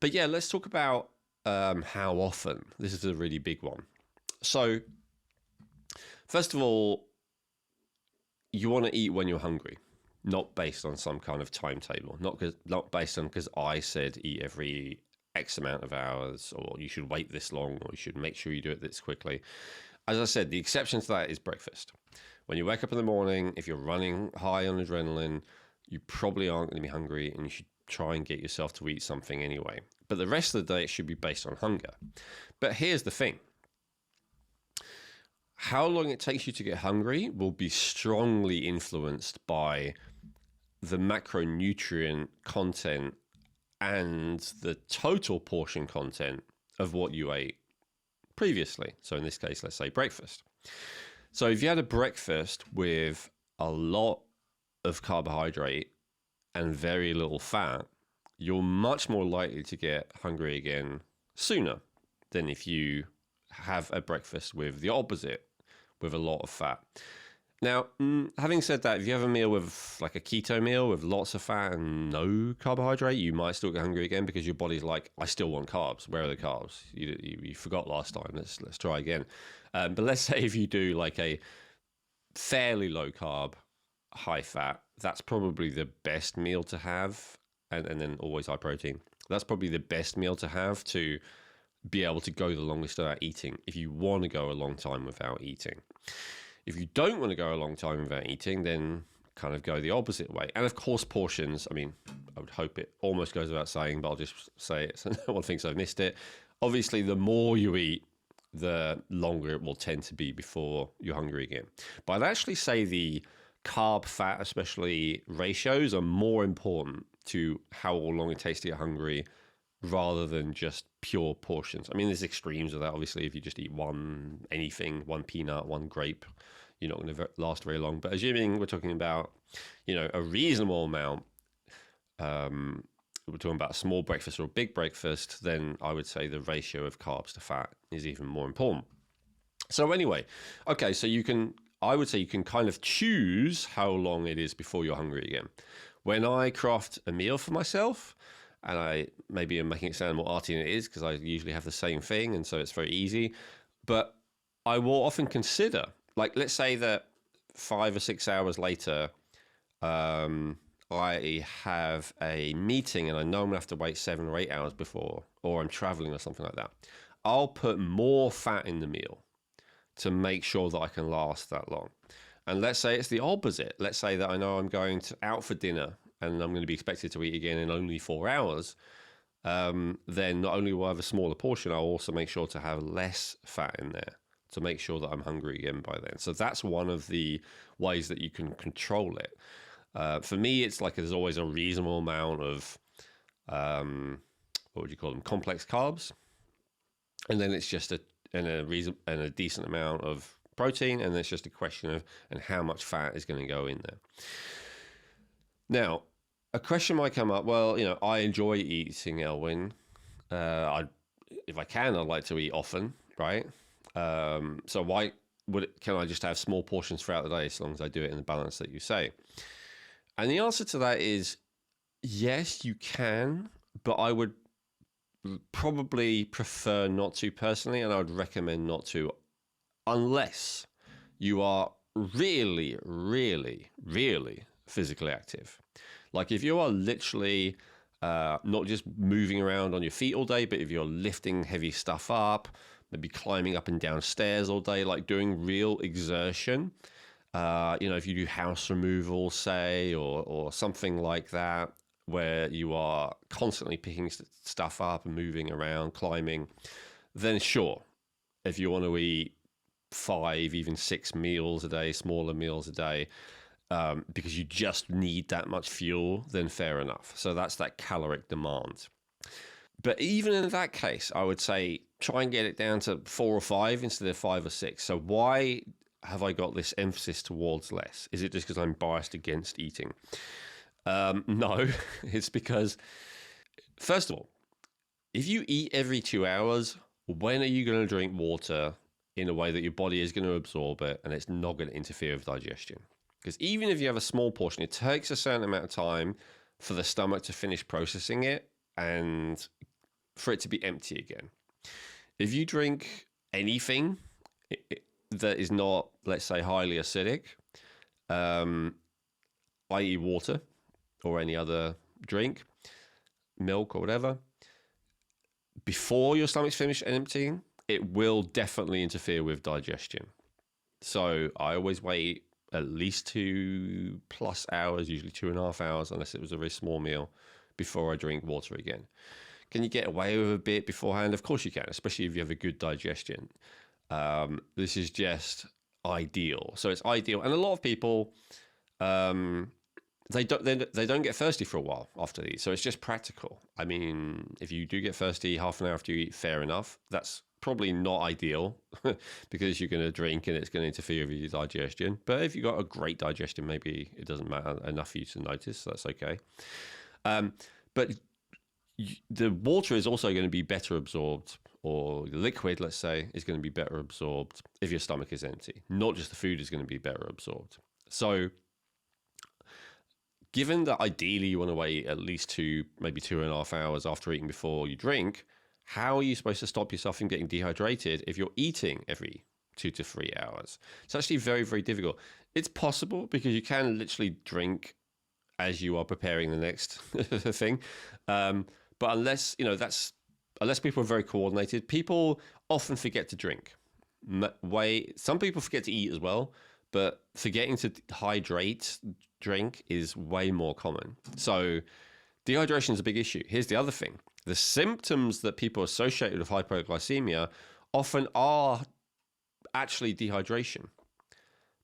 But yeah, let's talk about how often. This is a really big one. So, first of all, you want to eat when you're hungry, not based on some kind of timetable, not based on because I said eat every X amount of hours, or you should wait this long, or you should make sure you do it this quickly. As I said, the exception to that is breakfast. When you wake up in the morning, if you're running high on adrenaline, you probably aren't going to be hungry, and you should try and get yourself to eat something anyway. But the rest of the day, it should be based on hunger. But here's the thing. How long it takes you to get hungry will be strongly influenced by the macronutrient content and the total portion content of what you ate previously. So in this case, let's say breakfast. So if you had a breakfast with a lot of carbohydrate and very little fat, you're much more likely to get hungry again sooner than if you have a breakfast with the opposite, with a lot of fat. Now, having said that, if you have a meal with like a keto meal with lots of fat and no carbohydrate, you might still get hungry again because your body's like, I still want carbs. Where are the carbs? You forgot last time. Let's try again. But let's say if you do like a fairly low carb, high fat, that's probably the best meal to have. And then always high protein. That's probably the best meal to have to be able to go the longest without eating if you want to go a long time without eating. If you don't want to go a long time without eating, then kind of go the opposite way. And of course, portions, I mean, I would hope it almost goes without saying, but I'll just say it so no one thinks I've missed it. Obviously, the more you eat, the longer it will tend to be before you're hungry again. But I'd actually say the carb fat, especially ratios, are more important to how long it takes to get hungry rather than just pure portions. I mean, there's extremes of that. Obviously, if you just eat one peanut, one grape, you're not going to last very long. But assuming we're talking about, a reasonable amount, we're talking about a small breakfast or a big breakfast, then I would say the ratio of carbs to fat is even more important. So anyway, okay, so I would say you can kind of choose how long it is before you're hungry again. When I craft a meal for myself, and maybe I'm making it sound more arty than it is because I usually have the same thing, and so it's very easy. But I will often consider, like, let's say that 5 or 6 hours later, I have a meeting and I know I'm gonna have to wait 7 or 8 hours before, or I'm traveling or something like that. I'll put more fat in the meal to make sure that I can last that long. And let's say it's the opposite. Let's say that I know I'm going out for dinner and I'm going to be expected to eat again in only 4 hours. Then not only will I have a smaller portion, I'll also make sure to have less fat in there to make sure that I'm hungry again by then. So that's one of the ways that you can control it. For me, it's like there's always a reasonable amount of, what would you call them, complex carbs. And then it's just a decent amount of protein, and it's just a question of and how much fat is going to go in there. Now, a question might come up. Well, I enjoy eating, Elwin. If I can, I'd like to eat often, right? So why can I just have small portions throughout the day as long as I do it in the balance that you say? And the answer to that is yes, you can, but I would probably prefer not to personally, and I would recommend not to unless you are really, really, really physically active. Like if you are literally not just moving around on your feet all day, but if you're lifting heavy stuff up, maybe climbing up and down stairs all day, like doing real exertion, if you do house removal, say, or something like that, where you are constantly picking stuff up and moving around, climbing, then sure, if you want to eat 5, even 6 meals a day, smaller meals a day, because you just need that much fuel, then fair enough. So that's that caloric demand. But even in that case, I would say try and get it down to 4 or 5 instead of 5 or 6. So why have I got this emphasis towards less? Is it just because I'm biased against eating? No, it's because, first of all, if you eat every 2 hours, when are you going to drink water in a way that your body is going to absorb it and it's not going to interfere with digestion? Because even if you have a small portion, it takes a certain amount of time for the stomach to finish processing it and for it to be empty again. If you drink anything that is not, let's say, highly acidic, i.e. water or any other drink, milk or whatever, before your stomach's finished emptying, it will definitely interfere with digestion. So I always wait at least 2+ hours, usually 2.5 hours, unless it was a very small meal, before I drink water again. Can you get away with a bit beforehand? Of course you can, especially if you have a good digestion. This is just ideal. So it's ideal. And a lot of people, they don't get thirsty for a while after these. So it's just practical. I mean, if you do get thirsty half an hour after you eat, fair enough. That's probably not ideal because you're going to drink and it's going to interfere with your digestion. But if you've got a great digestion, maybe it doesn't matter enough for you to notice. So that's okay. But the water is also going to be better absorbed, or the liquid, let's say, is going to be better absorbed if your stomach is empty. Not just the food is going to be better absorbed. So given that ideally you want to wait at least maybe 2.5 hours after eating before you drink, how are you supposed to stop yourself from getting dehydrated if you're eating every 2 to 3 hours? It's actually very, very difficult. It's possible because you can literally drink as you are preparing the next thing. But unless people are very coordinated, people often forget to drink. Some people forget to eat as well, but forgetting to drink is way more common. So dehydration is a big issue. Here's the other thing. The symptoms that people associate with hypoglycemia often are actually dehydration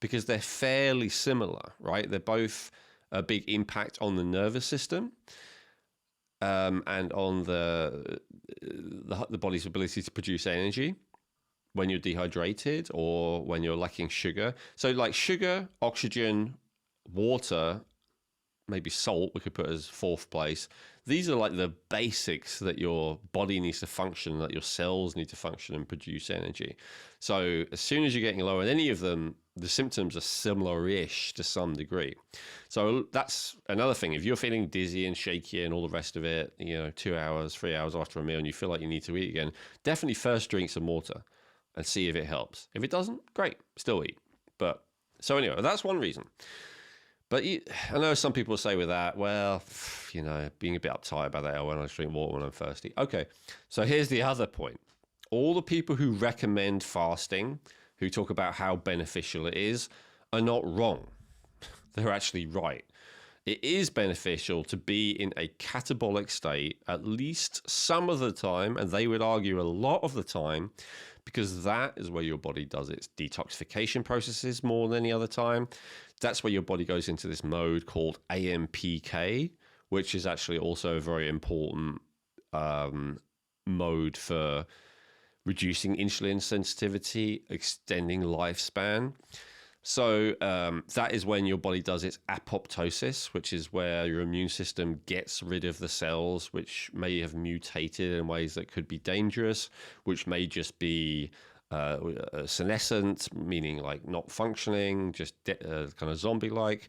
because they're fairly similar, right? They're both a big impact on the nervous system and on the body's ability to produce energy when you're dehydrated or when you're lacking sugar. So like sugar, oxygen, water, maybe salt we could put as fourth place. These are like the basics that your body needs to function, that your cells need to function and produce energy. So as soon as you're getting low on any of them, the symptoms are similar-ish to some degree. So that's another thing. If you're feeling dizzy and shaky and all the rest of it, 2 hours, 3 hours after a meal and you feel like you need to eat again, definitely first drink some water and see if it helps. If it doesn't, great, still eat. But so anyway, that's one reason. But I know some people say with that, well, being a bit uptight about that when I drink water when I'm thirsty. Okay, so here's the other point. All the people who recommend fasting, who talk about how beneficial it is, are not wrong. They're actually right. It is beneficial to be in a catabolic state at least some of the time, and they would argue a lot of the time, because that is where your body does its detoxification processes more than any other time. That's where your body goes into this mode called AMPK, which is actually also a very important mode for reducing insulin sensitivity, extending lifespan. So that is when your body does its apoptosis, which is where your immune system gets rid of the cells which may have mutated in ways that could be dangerous, which may just be senescent, meaning like not functioning, just kind of zombie-like,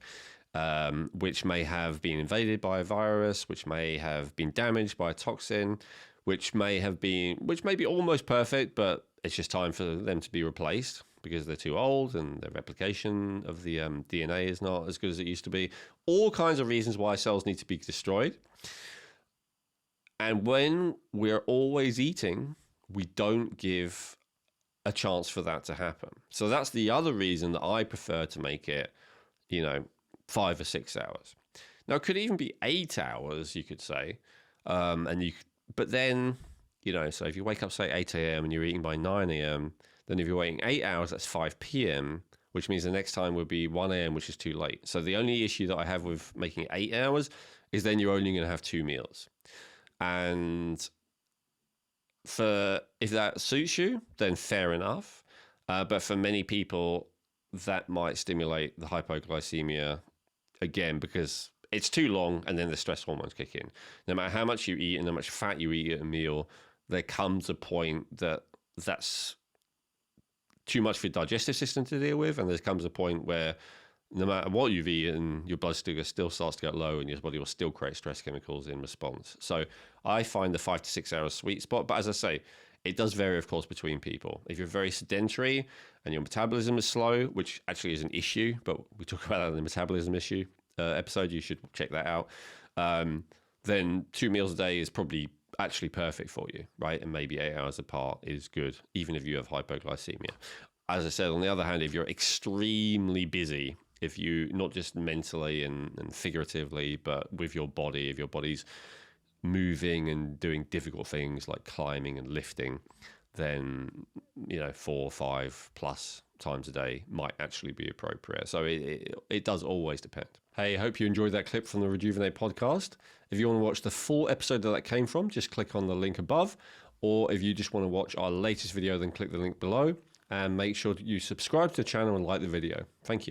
which may have been invaded by a virus, which may have been damaged by a toxin, which may be almost perfect, but it's just time for them to be replaced because they're too old and the replication of the DNA is not as good as it used to be. All kinds of reasons why cells need to be destroyed. And when we're always eating, we don't give a chance for that to happen. So that's the other reason that I prefer to make it, 5 or 6 hours. Now, it could even be 8 hours, you could say. But then, so if you wake up, say, 8 a.m. and you're eating by 9 a.m., then if you're waiting 8 hours, that's 5 p.m., which means the next time would be 1 a.m., which is too late. So the only issue that I have with making 8 hours is then you're only going to have 2 meals. And if that suits you, then fair enough. But for many people, that might stimulate the hypoglycemia again because it's too long and then the stress hormones kick in. No matter how much you eat and how much fat you eat at a meal, there comes a point that's too much for your digestive system to deal with, and there comes a point where no matter what you've eaten, your blood sugar still starts to get low and your body will still create stress chemicals in response. So I find the 5 to 6 hours sweet spot. But as I say, it does vary, of course, between people. If you're very sedentary and your metabolism is slow, which actually is an issue, but we talk about that in the metabolism issue episode, you should check that out. Then 2 meals a day is probably actually perfect for you, right? And maybe 8 hours apart is good, even if you have hypoglycemia. As I said, on the other hand, if you're extremely busy, if you, not just mentally and figuratively, but with your body, if your body's moving and doing difficult things like climbing and lifting, then 4 or 5 plus times a day might actually be appropriate. So it does always depend. Hey, hope you enjoyed that clip from the Rejuvenate podcast. If you want to watch the full episode that came from, just click on the link above. Or if you just want to watch our latest video, then click the link below. And make sure that you subscribe to the channel and like the video. Thank you.